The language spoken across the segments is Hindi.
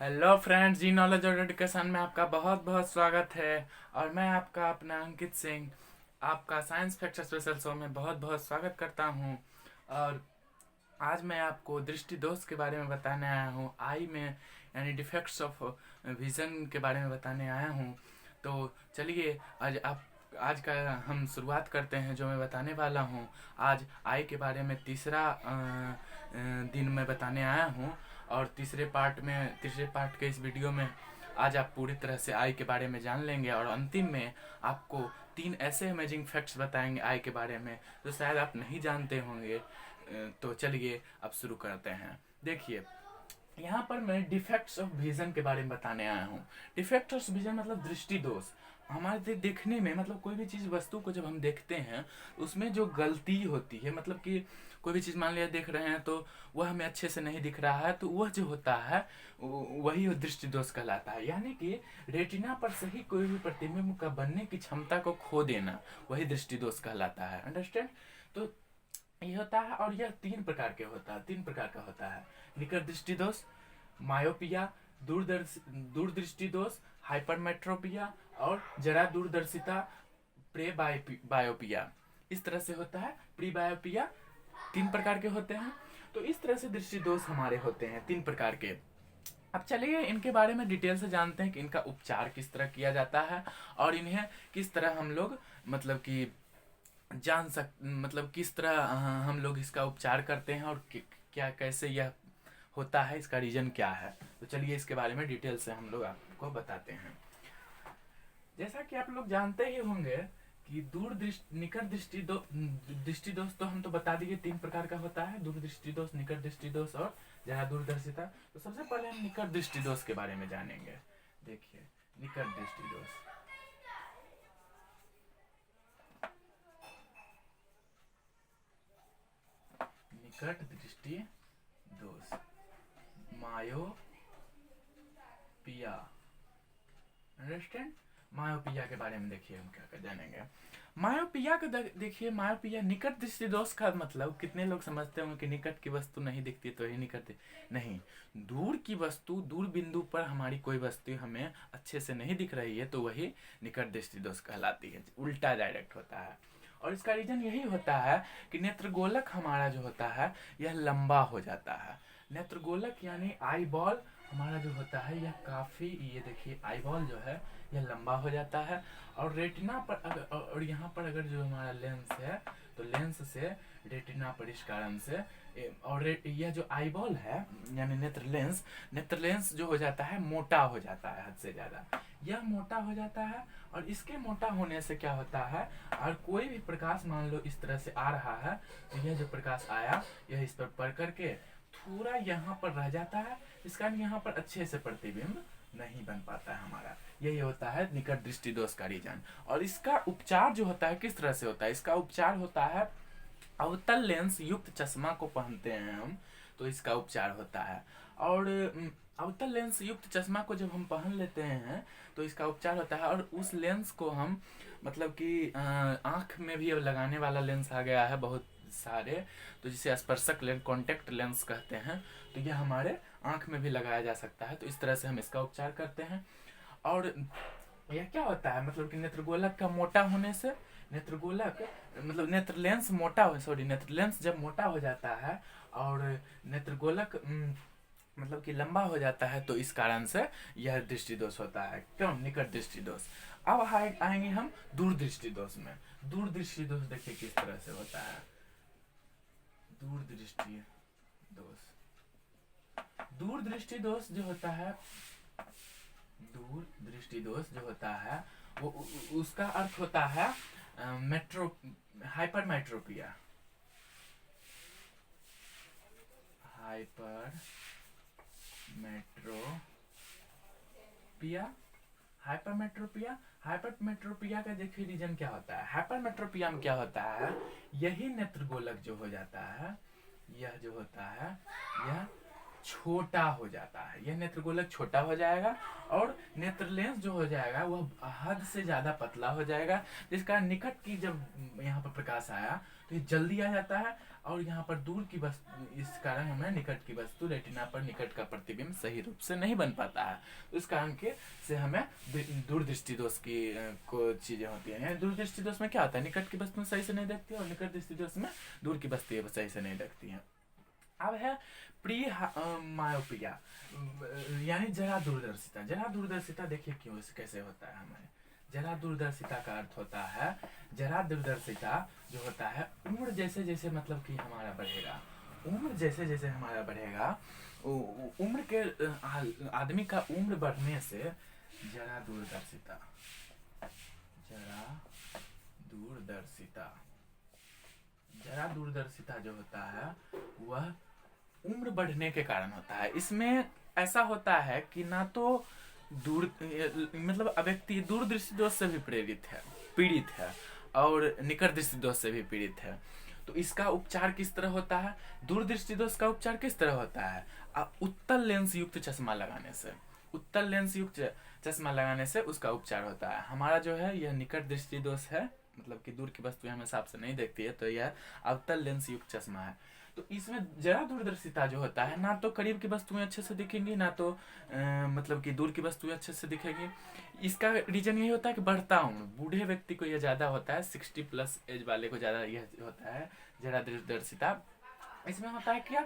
हेलो फ्रेंड्स, जी नॉलेज और एजुकेशन में आपका बहुत बहुत स्वागत है। और मैं आपका अपना अंकित सिंह आपका साइंस फैक्ट स्पेशल शो में बहुत बहुत स्वागत करता हूं। और आज मैं आपको दृष्टि दोष के बारे में बताने आया हूं, आई में यानी डिफेक्ट्स ऑफ विजन के बारे में बताने आया हूं। तो चलिए आज का हम शुरुआत करते हैं। जो मैं बताने वाला हूं आज आई के बारे में तीसरा दिन मैं बताने आया हूं। और तीसरे पार्ट के इस वीडियो में आज आप पूरी तरह से आई के बारे में जान लेंगे। और अंतिम में आपको 3 ऐसे अमेजिंग फैक्ट्स बताएंगे आई के बारे में जो शायद आप नहीं जानते होंगे। तो चलिए अब शुरू करते हैं। देखिए, यहाँ पर मैं डिफेक्ट्स ऑफ विजन के बारे में बताने आया हूँ। डिफेक्ट ऑफ विजन मतलब दृष्टि दोष। हमारे देखने में, मतलब कोई भी चीज वस्तु को जब हम देखते हैं उसमें जो गलती होती है, मतलब कि कोई भी चीज मान लिया देख रहे हैं तो वह हमें अच्छे से नहीं दिख रहा है, तो वह जो होता है वही दृष्टि दोष कहलाता है। यानी कि रेटिना पर सही कोई भी प्रतिबिंब का बनने की क्षमता को खो देना, वही दृष्टि दोष कहलाता है। अंडरस्टैंड? तो ये होता है। और यह तीन प्रकार का होता है। निकट दृष्टि दोष, मायोपिया, दूरदृष्टि दोष, हाइपरमेट्रोपिया और जरा दूरदर्शिता, प्रे बायोपिया। इस तरह से होता है। प्री बायोपिया 3 प्रकार के होते हैं। तो इस तरह से दृष्टि दोष हमारे होते हैं 3 प्रकार के। अब चलिए इनके बारे में डिटेल से जानते हैं कि इनका उपचार किस तरह किया जाता है और इन्हें किस तरह हम लोग मतलब कि मतलब किस तरह हम लोग इसका उपचार करते हैं और क्या कैसे यह होता है, इसका रीजन क्या है। तो चलिए इसके बारे में डिटेल से हम लोग आपको बताते हैं। जैसा कि आप लोग जानते ही होंगे कि दृष्टि दोष तो हम तो बता दिए 3 प्रकार का होता है। दूरदृष्टि दोष, निकट दृष्टि दोष और जरा दूरदर्शिता। तो सबसे पहले हम निकट दृष्टि दोष के बारे में जानेंगे। देखिए, निकट दृष्टि दोष, निकट दृष्टि दोष, मायोपिया। अंडरस्टैंड? मायोपिया के बारे में देखिए हम क्या क्या जानेंगे। मायोपिया का देखिए, मायोपिया निकट दृष्टि दोष का मतलब कितने लोग समझते होंगे कि निकट की वस्तु नहीं दिखती तो ही निकट नहीं। दूर की वस्तु, दूर बिंदु पर हमारी कोई वस्तु हमें अच्छे से नहीं दिख रही है तो वही निकट दृष्टि दोष कहलाती है। उल्टा डायरेक्ट होता है। और इसका रीजन यही होता है कि नेत्रगोलक हमारा जो होता है यह लंबा हो जाता है। नेत्रगोलक यानी आई बॉल हमारा जो होता है यह काफी, ये देखिए आई बॉल जो है यह लंबा हो जाता है। और रेटिना पर अगर, और यहाँ पर अगर जो हमारा लेंस है तो लेंस से रेटिना पर इस कारण से और यह जो आई बॉल है यानी नेत्र लेंस जो हो जाता है मोटा हो जाता है, हद से ज्यादा यह मोटा हो जाता है। और इसके मोटा होने से क्या होता है, और कोई भी प्रकाश मान लो इस तरह से आ रहा है तो यह जो प्रकाश आया यह इस पर पड़ करके थोड़ा यहाँ पर रह जाता है, इस कारण यहाँ पर अच्छे से प्रतिबिंब नहीं बन पाता है हमारा। यही होता है निकट दृष्टि दोष का रीजन। और इसका उपचार जो होता है किस तरह से होता है, इसका उपचार होता है अवतल लेंस युक्त चश्मा को पहनते हैं हम, तो इसका उपचार होता है। और अवतल लेंस युक्त चश्मा को जब हम पहन लेते हैं तो इसका उपचार होता है। और उस लेंस को हम मतलब कि आँख में भी अब लगाने वाला लेंस आ गया है बहुत सारे, तो जिसे स्पर्शक लेंस, कॉन्टेक्ट लेंस कहते हैं, तो यह हमारे आँख में भी लगाया जा सकता है। तो इस तरह से हम इसका उपचार करते हैं। और यह क्या होता है, मतलब कि नेत्रगोलक का मोटा होने से, नेत्रगोलक मतलब नेत्र लेंस मोटा हो, सॉरी नेत्र लेंस जब मोटा हो जाता है और नेत्रगोलक मतलब कि लंबा हो जाता है तो इस कारण से यह दृष्टि दोष होता है। क्यों? निकट दृष्टि दोष। अब आएंगे हम दूरदृष्टि दोष में। दूरदृष्टि दोष देखिए किस तरह से होता है। दूरदृष्टि दोष, दूरदृष्टि दोष जो होता है, दूरदृष्टि दोष जो होता है वो उसका अर्थ होता है हाइपरमेट्रोपिया। हाइपरमेट्रोपिया का देखिए रीजन क्या होता है। हाइपरमेट्रोपिया में क्या होता है, यही नेत्रगोलक जो हो जाता है, यह जो होता है यह छोटा हो जाता है, यह नेत्रगोलक छोटा हो जाएगा और नेत्र लेंस जो हो जाएगा वह हद से ज़्यादा पतला हो जाएगा, जिस कारण निकट की जब यहाँ पर प्रकाश आया तो ये जल्दी आ जाता है और यहाँ पर दूर की वस्तु, इस कारण हमें निकट की वस्तु रेटिना पर निकट का प्रतिबिंब सही रूप से नहीं बन पाता है। इस कारण के से हमें दूरदृष्टि दोष की को चीज़ें होती हैं। दूरदृष्टि दोष में क्या होता है, निकट की वस्तु सही से नहीं देखती है और निकट दृष्टि दोष में दूर की वस्तु सही से नहीं देखती है। अब है प्री मायोपिया यानी जरा दूरदर्शिता। जरा दूरदर्शिता देखिए क्यों कैसे होता है हमारे। जरा दूरदर्शिता का अर्थ होता है, जरा दूरदर्शिता जो होता है उम्र जैसे जैसे मतलब कि हमारा बढ़ेगा, उम्र जैसे जैसे हमारा बढ़ेगा, उम्र के आदमी का उम्र बढ़ने से जरा दूरदर्शिता, जरा दूरदर्शिता, जरा दूरदर्शिता जो होता है वह उम्र बढ़ने के कारण होता है। इसमें ऐसा होता है कि ना तो दूर मतलब व्यक्ति दूरदृष्टि दोष से भी पीड़ित है और निकट दृष्टि दोष से भी पीड़ित है। तो इसका उपचार किस तरह होता है, दूरदृष्टि दोष का उपचार किस तरह होता है, उत्तल लेंस युक्त चश्मा लगाने से, उत्तल लेंस युक्त चश्मा लगाने से उसका उपचार होता है। हमारा जो है यह निकट दृष्टि दोष है, मतलब कि दूर की वस्तु हमें साफ से नहीं देखती है, तो यह अवतल लेंस युक्त चश्मा है। तो इसमें जरा दूरदर्शिता जो होता है ना तो करीब की वस्तुएं अच्छे से दिखेंगी, ना तो मतलब कि दूर की वस्तुएं अच्छे से दिखेगी। इसका रीजन यही होता है कि बढ़ता उम्र, बूढ़े व्यक्ति को यह ज़्यादा होता है, 60+ एज वाले को ज़्यादा यह होता है जरा दूरदर्शिता। इसमें होता है क्या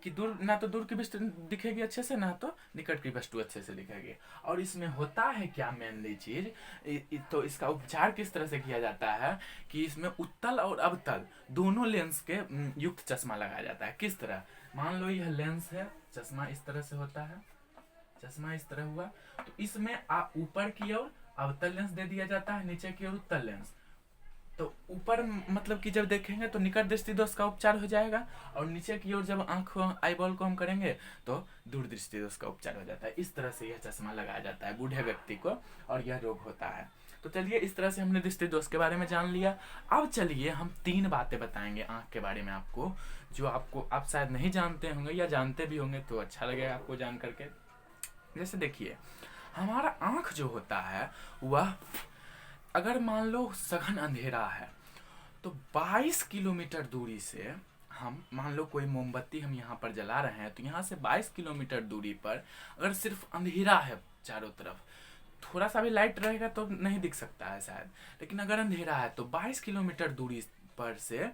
कि दूर ना तो दूर की वस्तु दिखेगी अच्छे से, ना तो निकट की वस्तु अच्छे से दिखेगी। और इसमें होता है क्या मेनली चीज, तो इसका उपचार किस तरह से किया जाता है कि इसमें उत्तल और अवतल दोनों लेंस के युक्त चश्मा लगाया जाता है। किस तरह, मान लो यह लेंस है, चश्मा इस तरह से होता है, चश्मा इस तरह हुआ, तो इसमें ऊपर की ओर अवतल लेंस दे दिया जाता है, नीचे की ओर उत्तल लेंस। तो ऊपर मतलब कि जब देखेंगे तो निकट दृष्टि दोष का उपचार हो जाएगा और नीचे की ओर जब आंख आईबॉल को हम करेंगे तो दूर दृष्टि दोष का उपचार हो जाता है। इस तरह से यह चश्मा लगाया जाता है बूढ़े व्यक्ति को और यह रोग होता है। तो चलिए इस तरह से हमने दृष्टि दोष के बारे में जान लिया। अब चलिए हम 3 बातें बताएंगे आंख के बारे में आपको, जो आपको आप शायद नहीं जानते होंगे या जानते भी होंगे तो अच्छा लगेगा आपको जान करके। जैसे देखिए, हमारा आंख जो होता है वह अगर मान लो सघन अंधेरा है तो 22 किलोमीटर दूरी से हम, मान लो कोई मोमबत्ती हम यहाँ पर जला रहे हैं तो यहाँ से 22 किलोमीटर दूरी पर अगर सिर्फ अंधेरा है, चारों तरफ थोड़ा सा भी लाइट रहेगा तो नहीं दिख सकता है शायद, लेकिन अगर अंधेरा है तो 22 किलोमीटर दूरी पर से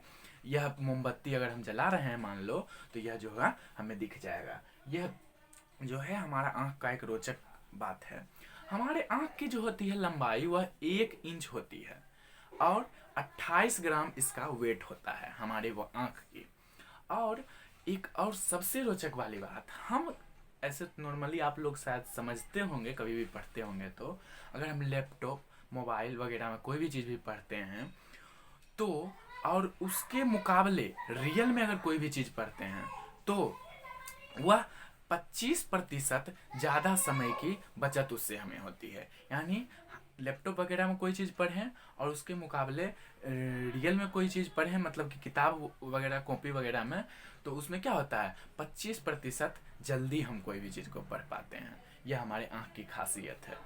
यह मोमबत्ती अगर हम जला रहे हैं मान लो, तो यह जो है हमें दिख जाएगा। यह जो है हमारा आंख का एक रोचक बात है। हमारे आंख की जो होती है लंबाई वह 1 इंच होती है और 28 ग्राम इसका वेट होता है हमारे वो आंख की। और एक और सबसे रोचक वाली बात, हम ऐसे नॉर्मली आप लोग शायद समझते होंगे, कभी भी पढ़ते होंगे, तो अगर हम लैपटॉप मोबाइल वगैरह में कोई भी चीज़ भी पढ़ते हैं तो और उसके मुकाबले रियल में अगर कोई भी चीज़ पढ़ते हैं तो वह 25% ज़्यादा समय की बचत उससे हमें होती है। यानी लैपटॉप वगैरह में कोई चीज़ पढ़ें और उसके मुकाबले रियल में कोई चीज़ पढ़ें, मतलब कि किताब वगैरह कॉपी वगैरह में, तो उसमें क्या होता है 25% जल्दी हम कोई भी चीज़ को पढ़ पाते हैं। यह हमारे आँख की खासियत है।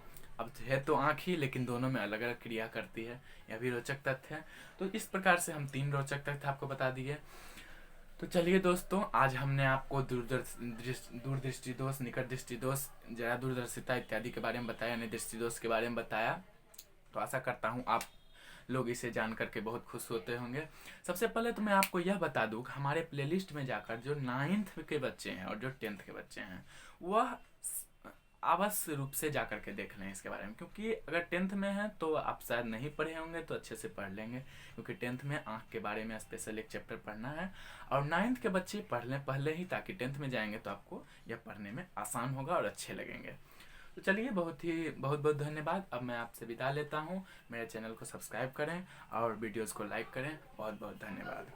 अब है तो आँख ही, लेकिन दोनों में अलग अलग क्रिया करती है, यह भी रोचक तथ्य है। तो इस प्रकार से हम 3 रोचक तथ्य आपको बता दिए। तो चलिए दोस्तों, आज हमने आपको दूरदृष्टि दोष, निकट दृष्टि दोष, जरा दूरदर्शिता इत्यादि के बारे में बताया, यानी दृष्टि दोष के बारे में बताया। तो आशा करता हूँ आप लोग इसे जान करके बहुत खुश होते होंगे। सबसे पहले तो मैं आपको यह बता दूँ कि हमारे प्लेलिस्ट में जाकर जो 9th के बच्चे हैं और जो 10th के बच्चे हैं वह अवश्य रूप से जा करके देख लें इसके बारे में, क्योंकि अगर 10th में है तो आप शायद नहीं पढ़े होंगे तो अच्छे से पढ़ लेंगे, क्योंकि 10th में आँख के बारे में स्पेशल एक चैप्टर पढ़ना है। और 9th के बच्चे पढ़ लें पहले ही, ताकि 10th में जाएंगे तो आपको यह पढ़ने में आसान होगा और अच्छे लगेंगे। तो चलिए बहुत बहुत धन्यवाद। अब मैं आपसे विदा लेता हूँ। मेरे चैनल को सब्सक्राइब करें और वीडियोज़ को लाइक करें। बहुत बहुत धन्यवाद।